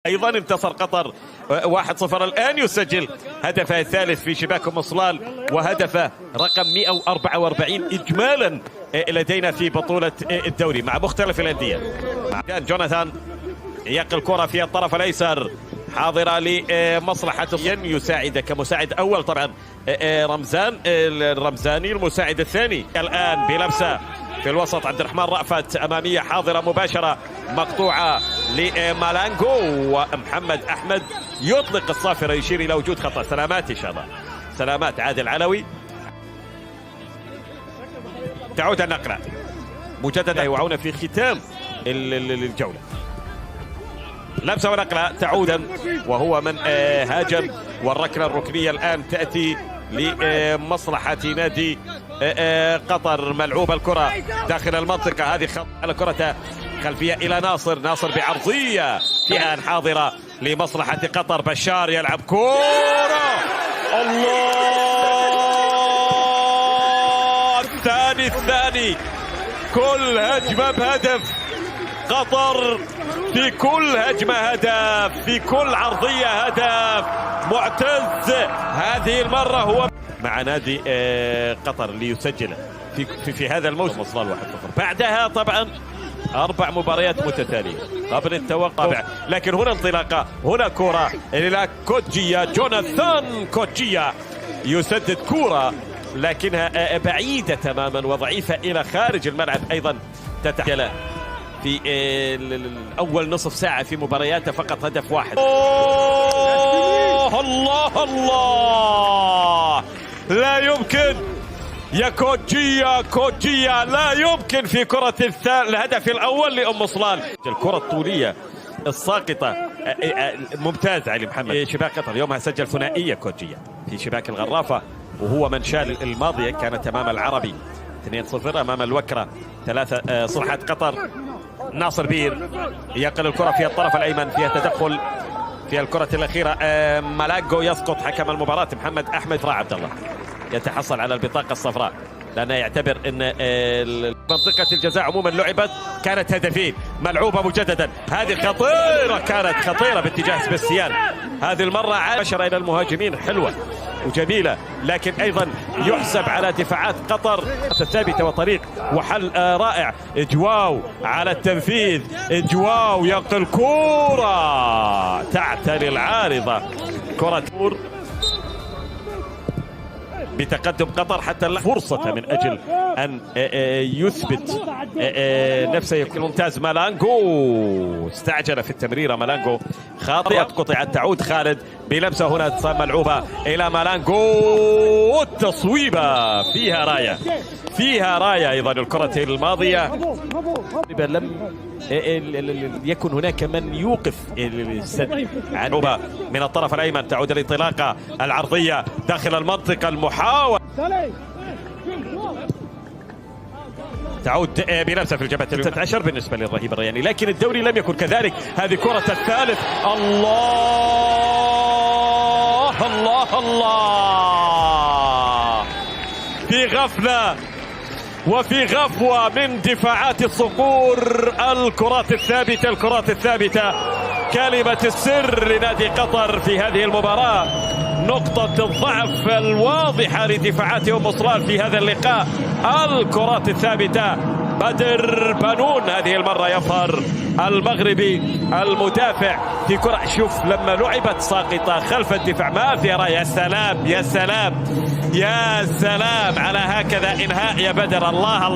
أيضا انتصر قطر 1-0. الآن يسجل هدفه الثالث في شباك أم صلال وهدفه رقم 144 إجمالا لدينا في بطولة الدوري مع مختلف الأندية. كان جوناثان يقل الكرة في الطرف الأيسر حاضرة لمصلحة يساعد كمساعد أول طبعا رمزان الرمزاني المساعد الثاني. الآن بلمسة في الوسط عبد الرحمن رأفت أمامية حاضرة مباشرة مقطوعة لمالانجو ومحمد أحمد يطلق الصافرة يشير إلى وجود خطأ. سلامات إن شاء الله، سلامات عادل علوي. تعود النقلة مجددا يوعون في ختام الجولة. لمسة ونقلة تعودا وهو من هاجم والركلة الركنية الآن تأتي لمصلحة نادي قطر. ملعوب الكرة داخل المنطقة، هذه خط على كرة خلفية إلى ناصر بعرضية في آن حاضرة لمصلحة قطر. بشار يلعب كرة، الله الثاني كل هجمة بهدف. قطر في كل هجمة هدف، في كل عرضية هدف. معتز هذه المرة هو مع نادي قطر ليسجل في هذا الموسم. وصل 1-0 بعدها طبعا 4 مباريات متتالية قبل التوقف. لكن هنا انطلاقة، هنا كرة إلى كوتجيا. جوناثان كوتجيا يسدد كرة لكنها بعيدة تماما وضعيفة إلى خارج الملعب. أيضا تتحدث في أول نصف ساعة في مبارياته فقط هدف واحد. الله لا يمكن يا كوتجيا لا يمكن في كرة الهدف الأول لأم صلال. الكرة الطولية الساقطة ممتاز علي محمد. شباك قطر يومها سجل ثنائية كوتجيا في شباك الغرافة وهو من شال الماضية كانت أمام العربي 2-0 أمام الوكرة 3 صلحة قطر. ناصر بير يقل الكرة في الطرف الأيمن فيها تدخل في الكرة الأخيرة. مالاجو يسقط حكم المباراة محمد أحمد. عبد الله يتحصل على البطاقة الصفراء لأنه يعتبر أن منطقة الجزاء عموما لعبت كانت هدفين. ملعوبة مجددا، هذه خطيرة، كانت خطيرة باتجاه سبستيان. هذه المرة عاشرة إلى المهاجمين حلوة وجميلة، لكن أيضا يحسب على دفاعات قطر ثابتة وطريق وحل رائع. جواو على التنفيذ، جواو يقل كرة تعتري العارضة. كرة بتقدم قطر حتى فرصة من أجل أن يثبت نفسه. يكون ممتاز. مالانجو استعجل في التمريرة، مالانجو خاطئة قطعت. تعود خالد بلمسة هنا ملعوبة إلى مالانجو. التصويبة فيها راية أيضا. الكرة الماضية لم يكن هناك من يوقف السد. عنوبة من الطرف الأيمن تعود الانطلاقة العرضية داخل المنطقة. المحاولة تعود بنفسه في الجبهة 16 بالنسبة للرهيب الرياني، لكن الدوري لم يكن كذلك. هذه كرة الثالث. الله في غفلة وفي غفوة من دفاعات الصقور. الكرات الثابتة كلمة السر لنادي قطر في هذه المباراة. نقطة الضعف الواضحة لدفاعات أم صلال في هذا اللقاء الكرات الثابتة. بدر بنون هذه المرة يظهر المغربي المدافع في كرة. شوف لما لعبت ساقطة خلف الدفاع ما في رأي. يا سلام على هكذا إنهاء يا بدر. الله